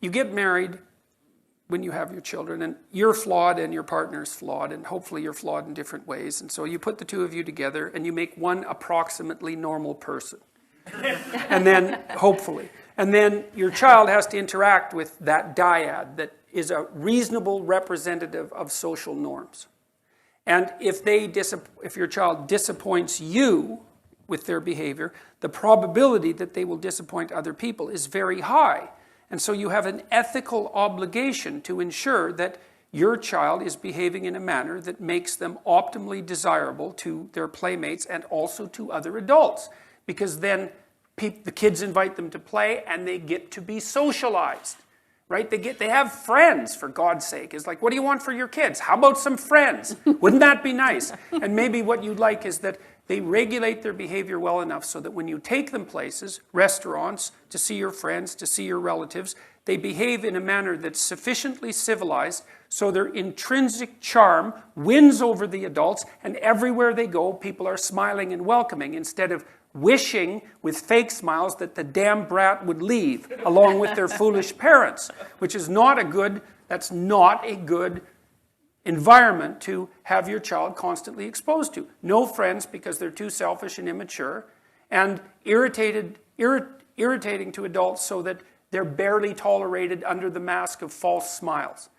you get married when you have your children, and you're flawed and your partner's flawed, and hopefully you're flawed in different ways. And so you put the two of you together and you make one approximately normal person. And then, hopefully. And then your child has to interact with that dyad that is a reasonable representative of social norms. And if your child disappoints you with their behavior, the probability that they will disappoint other people is very high. And so you have an ethical obligation to ensure that your child is behaving in a manner that makes them optimally desirable to their playmates and also to other adults. Because then the kids invite them to play and they get to be socialized. Right? They have friends, for God's sake. It's like, what do you want for your kids? How about some friends? Wouldn't that be nice? And maybe what you'd like is that they regulate their behavior well enough so that when you take them places, restaurants, to see your friends, to see your relatives, they behave in a manner that's sufficiently civilized so their intrinsic charm wins over the adults, and everywhere they go, people are smiling and welcoming instead of wishing with fake smiles that the damn brat would leave along with their foolish parents, which is that's not a good environment to have your child constantly exposed to. No friends because they're too selfish and immature, and irritating to adults so that they're barely tolerated under the mask of false smiles.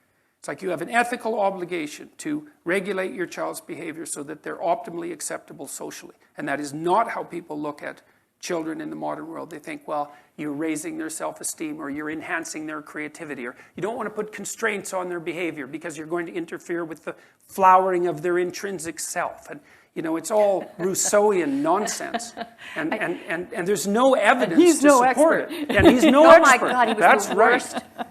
It's like you have an ethical obligation to regulate your child's behavior so that they're optimally acceptable socially. And that is not how people look at children in the modern world. They think, well, you're raising their self-esteem, or you're enhancing their creativity, or you don't want to put constraints on their behavior because you're going to interfere with the flowering of their intrinsic self. And it's all Rousseauian nonsense. And there's no evidence to support it. And he's no expert. Oh my God, he was That's the worst. Right.